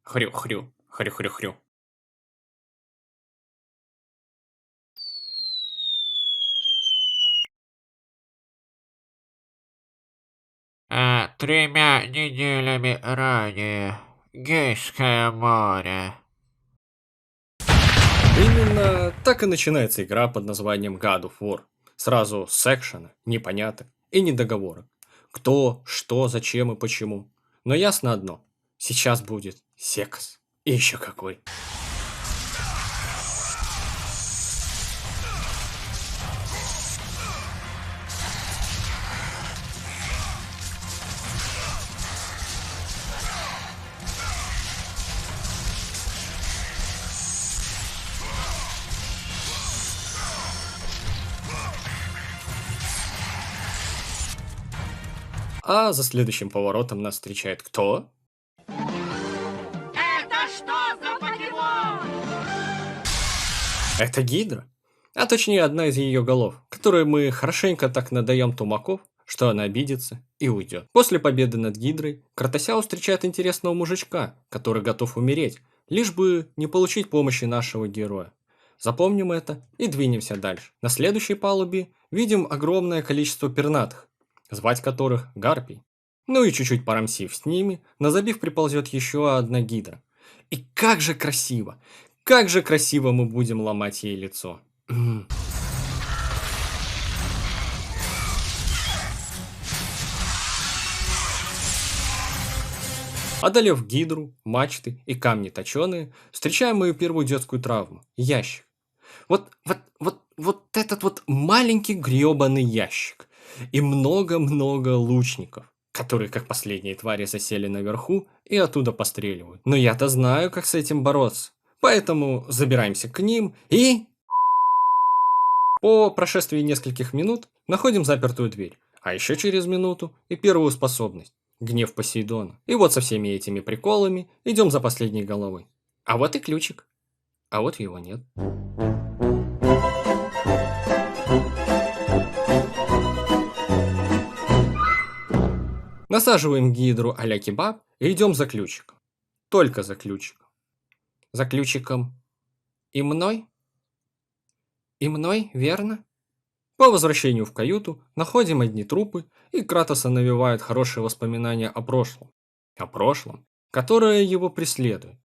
Хрю-хрю, хрю-хрю-хрю. Тремя неделями ранее. Гейское море. Именно так и начинается игра под названием God of War. Сразу с экшена, непоняток и недоговорок. Кто, что, зачем и почему. Но ясно одно. Сейчас будет секс. И еще какой. А за следующим поворотом нас встречает кто? Это что за покемон? Это Гидра. А точнее одна из ее голов, которой мы хорошенько так надаем тумаков, что она обидится и уйдет. После победы над Гидрой Кратосяо встречает интересного мужичка, который готов умереть, лишь бы не получить помощи нашего героя. Запомним это и двинемся дальше. На следующей палубе видим огромное количество пернатых, звать которых Гарпий. Ну и чуть-чуть порамсив с ними, на забив приползет еще одна Гидра. И как же красиво! Как же красиво мы будем ломать ей лицо. Одолев гидру, мачты и камни точеные, встречаем мою первую детскую травму – ящик. Вот этот вот маленький грёбаный ящик. И много-много лучников, которые как последние твари засели наверху и оттуда постреливают. Но я-то знаю, как с этим бороться. Поэтому забираемся к ним и... По прошествии нескольких минут находим запертую дверь, а еще через минуту и первую способность – гнев Посейдона. И вот со всеми этими приколами идем за последней головой. А вот и ключик. А вот его нет. Насаживаем гидру а-ля кебаб и идем за ключиком. Только за ключиком. За ключиком и мной? И мной, верно? По возвращению в каюту находим одни трупы, и Кратоса навевает хорошие воспоминания о прошлом. О прошлом, которое его преследует.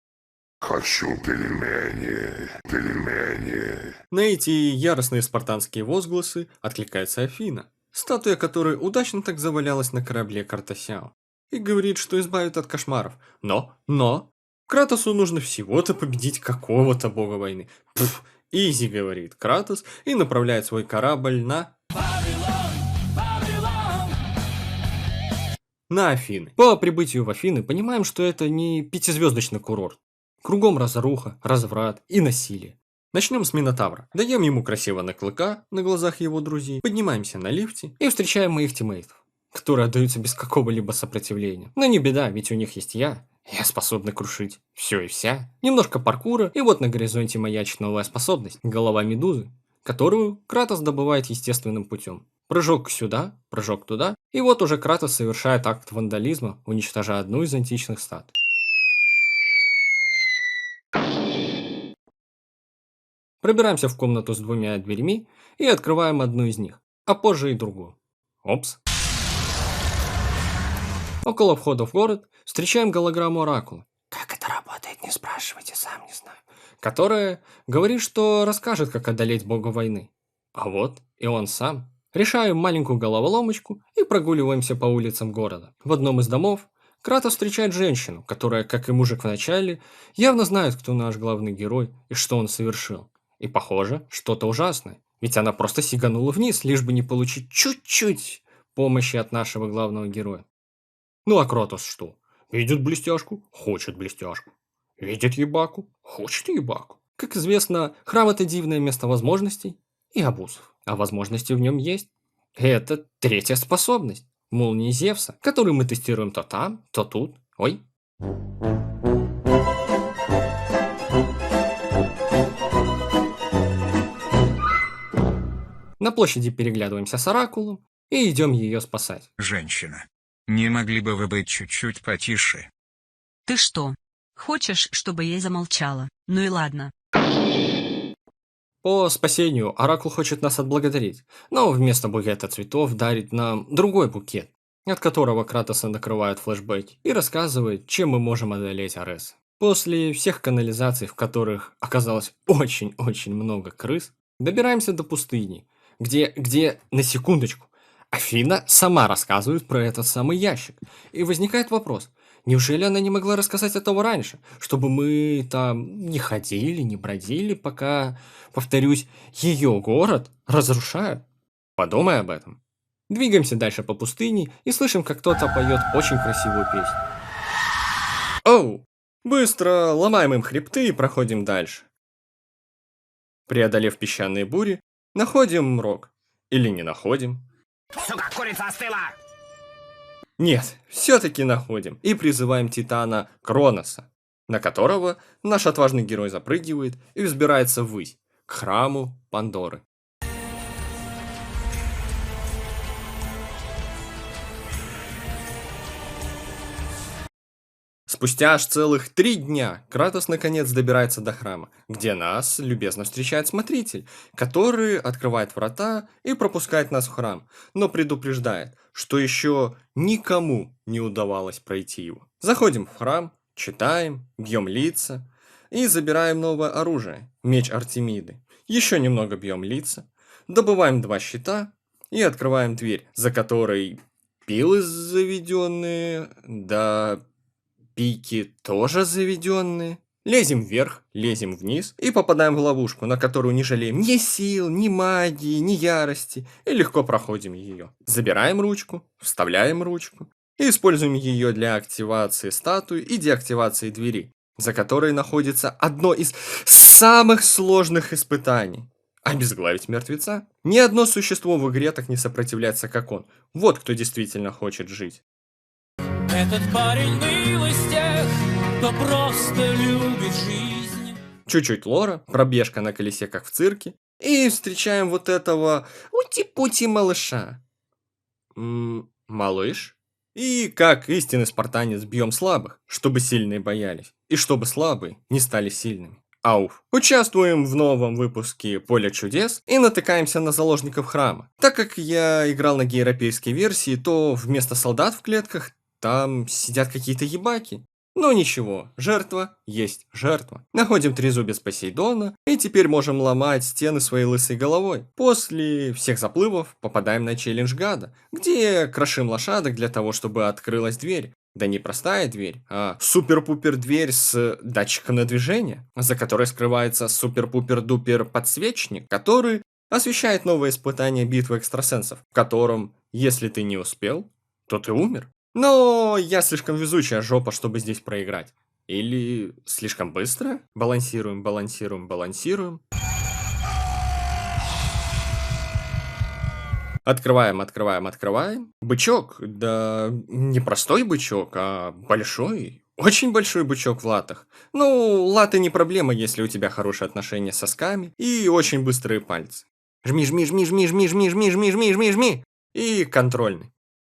Хочу пельмени, пельмени. На эти яростные спартанские возгласы откликается Афина, статуя которой удачно так завалялась на корабле Картасяо, и говорит, что избавит от кошмаров. Но, Кратосу нужно всего-то победить какого-то бога войны. Пф, изи, говорит Кратос, и направляет свой корабль на Афины. По прибытию в Афины понимаем, что это не пятизвездочный курорт. Кругом разруха, разврат и насилие. Начнем с Минотавра. Даем ему красиво на клыка на глазах его друзей, поднимаемся на лифте и встречаем моих тиммейтов, которые отдаются без какого-либо сопротивления. Но не беда, ведь у них есть я способный крушить все и вся. Немножко паркура, и вот на горизонте маячит новая способность – голова медузы, которую Кратос добывает естественным путем. Прыжок сюда, прыжок туда, и вот уже Кратос совершает акт вандализма, уничтожая одну из античных статуй. Пробираемся в комнату с двумя дверьми и открываем одну из них, а позже и другую. Опс. Около входа в город встречаем голограмму Оракула. Как это работает, не спрашивайте, сам не знаю. Которая говорит, что расскажет, как одолеть бога войны. А вот и он сам. Решаем маленькую головоломочку и прогуливаемся по улицам города. В одном из домов Кратос встречает женщину, которая, как и мужик в начале, явно знает, кто наш главный герой и что он совершил. И похоже, что-то ужасное. Ведь она просто сиганула вниз, лишь бы не получить чуть-чуть помощи от нашего главного героя. Ну а Кратос что? Видит блестяшку? Хочет блестяшку. Видит ебаку? Хочет ебаку. Как известно, храм – это дивное место возможностей и абузов. А возможности в нем есть. Это третья способность. Молнии Зевса, которую мы тестируем то там, то тут. Ой. На площади переглядываемся с Оракулом и идем ее спасать. Женщина, не могли бы вы быть чуть-чуть потише? Ты что, Хочешь, чтобы я замолчала? Ну и ладно. По спасению Оракул хочет нас отблагодарить, но вместо букета цветов дарит нам другой букет, от которого Кратоса накрывают флешбеки и рассказывает, чем мы можем одолеть Арес. После всех канализаций, в которых оказалось очень-очень много крыс, добираемся до пустыни, где, на секундочку, Афина сама рассказывает про этот самый ящик. И возникает вопрос, неужели она не могла рассказать этого раньше, чтобы мы там не ходили, не бродили, пока, повторюсь, ее город разрушают? Подумай об этом. Двигаемся дальше по пустыне и слышим, как кто-то поет очень красивую песню. Оу! Быстро ломаем им хребты и проходим дальше. Преодолев песчаные бури, находим мрок. Или не находим. Сука, курица остыла! Нет, все-таки находим и призываем Титана Кроноса, на которого наш отважный герой запрыгивает и взбирается ввысь, к храму Пандоры. Спустя аж целых 3 дня Кратос наконец добирается до храма, где нас любезно встречает смотритель, который открывает врата и пропускает нас в храм, но предупреждает, что еще никому не удавалось пройти его. Заходим в храм, читаем, бьем лица и забираем новое оружие – меч Артемиды. Еще немного бьем лица, добываем 2 щита и открываем дверь, за которой пилы заведенные, да... пики тоже заведенные. Лезем вверх, лезем вниз и попадаем в ловушку, на которую не жалеем ни сил, ни магии, ни ярости, и легко проходим ее. Забираем ручку, вставляем ручку и используем ее для активации статуи и деактивации двери, за которой находится одно из самых сложных испытаний. Обезглавить мертвеца. Ни одно существо в игре так не сопротивляется, как он. Вот кто действительно хочет жить. Этот парень мил из тех, кто просто любит жизнь. Чуть-чуть лора, пробежка на колесе, как в цирке. И встречаем вот этого ути-пути малыша. Малыш? И как истинный спартанец бьем слабых, чтобы сильные боялись. И чтобы слабые не стали сильными. Ауф. Участвуем в новом выпуске Поля чудес и натыкаемся на заложников храма. Так как я играл на гейропейской версии, то вместо солдат в клетках там сидят какие-то ебаки. Но ничего, жертва есть жертва. Находим трезубец Посейдона и теперь можем ломать стены своей лысой головой. После всех заплывов попадаем на челлендж Гада, где крошим лошадок для того, чтобы открылась дверь. Да не простая дверь, а супер-пупер дверь с датчиком на движение, за которой скрывается супер-пупер-дупер подсвечник, который освещает новое испытание битвы экстрасенсов, в котором, если ты не успел, то ты умер. Но я слишком везучая жопа, чтобы здесь проиграть. Или слишком быстро? Балансируем, балансируем, балансируем. Открываем, открываем, открываем. Бычок, да не простой бычок, а большой. Очень большой бычок в латах. Ну, латы не проблема, если у тебя хорошие отношения с сосками и очень быстрые пальцы. Жми, жми, жми, жми, жми, жми, жми, жми, жми, жми, жми. И контрольный.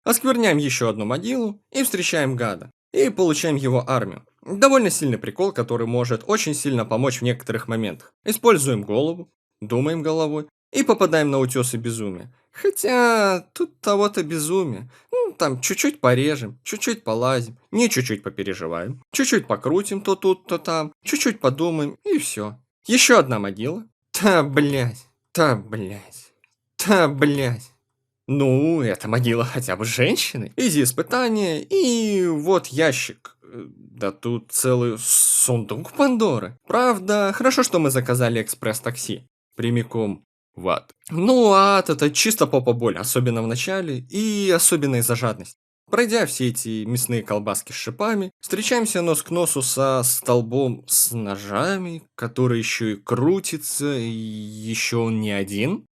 Оскверняем еще одну могилу и встречаем Гада. И получаем его армию. Довольно сильный прикол, который может очень сильно помочь в некоторых моментах. Используем голову, думаем головой и попадаем на утесы безумия. Хотя тут того-то безумие. Ну, там чуть-чуть порежем, чуть-чуть полазим, не чуть-чуть попереживаем, чуть-чуть покрутим то тут, то там, чуть-чуть подумаем и все. Еще одна могила. Та блять, та блять, та блять. Ну, это могила хотя бы женщины. Изи испытания, и вот ящик. Да тут целый сундук Пандоры. Правда, хорошо, что мы заказали экспресс-такси. Прямиком в ад. Ну, ад это чисто попа боль, особенно в начале, и особенно из-за жадности. Пройдя все эти мясные колбаски с шипами, встречаемся нос к носу со столбом с ножами, который еще и крутится, и еще он не один.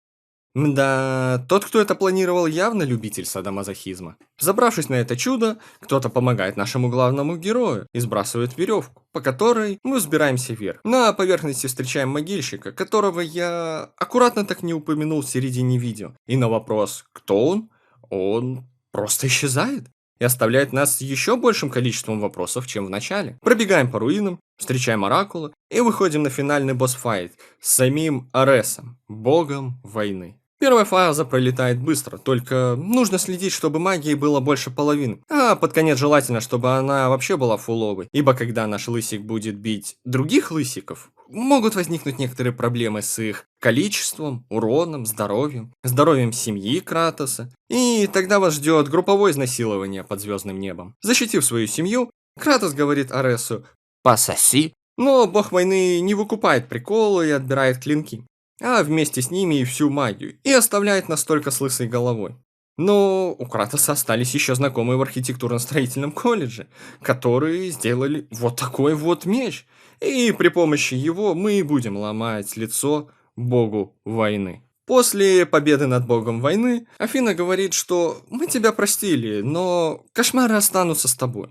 Да, тот, кто это планировал, явно любитель садомазохизма. Забравшись на это чудо, кто-то помогает нашему главному герою и сбрасывает веревку, по которой мы взбираемся вверх. На поверхности встречаем могильщика, которого я аккуратно так не упомянул в середине видео. И на вопрос, кто он просто исчезает. и оставляет нас с еще большим количеством вопросов, чем в начале. Пробегаем по руинам, встречаем Оракула и выходим на финальный босс-файт с самим Аресом, богом войны. Первая фаза пролетает быстро, только нужно следить, чтобы магии было больше половины. А под конец желательно, чтобы она вообще была фуловой, ибо когда наш лысик будет бить других лысиков, могут возникнуть некоторые проблемы с их количеством, уроном, здоровьем семьи Кратоса, и тогда вас ждет групповое изнасилование под звездным небом. Защитив свою семью, Кратос говорит Аресу «пососи», но бог войны не выкупает приколы и отбирает клинки, а вместе с ними и всю магию, и оставляет нас только с лысой головой. Но у Кратоса остались еще знакомые в архитектурно-строительном колледже, которые сделали вот такой вот меч, и при помощи его мы и будем ломать лицо богу войны. После победы над богом войны Афина говорит, что мы тебя простили, но кошмары останутся с тобой.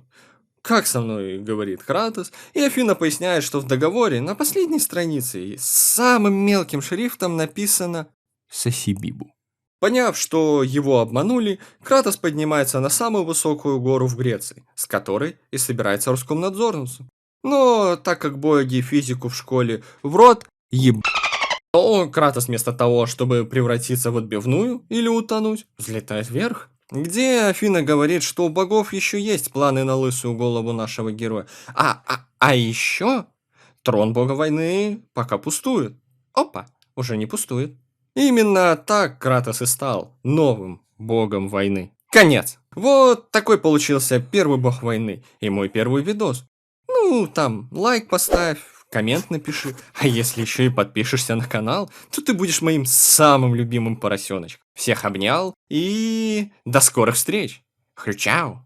«Как со мной?» — говорит Кратос, и Афина поясняет, что в договоре на последней странице самым мелким шрифтом написано «Соси Бибу». Поняв, что его обманули, Кратос поднимается на самую высокую гору в Греции, с которой и собирается Роскомнадзорницу. Но так как боги физику в школе в рот то Кратос вместо того, чтобы превратиться в отбивную или утонуть, взлетает вверх, где Афина говорит, что у богов еще есть планы на лысую голову нашего героя. А еще трон бога войны пока пустует. Опа, уже не пустует. Именно так Кратос и стал новым богом войны. Конец. Вот такой получился первый бог войны и мой первый видос. Ну, там, лайк поставь, коммент напиши. А если еще и подпишешься на канал, то ты будешь моим самым любимым поросеночком. Всех обнял и до скорых встреч. Хрю-чау.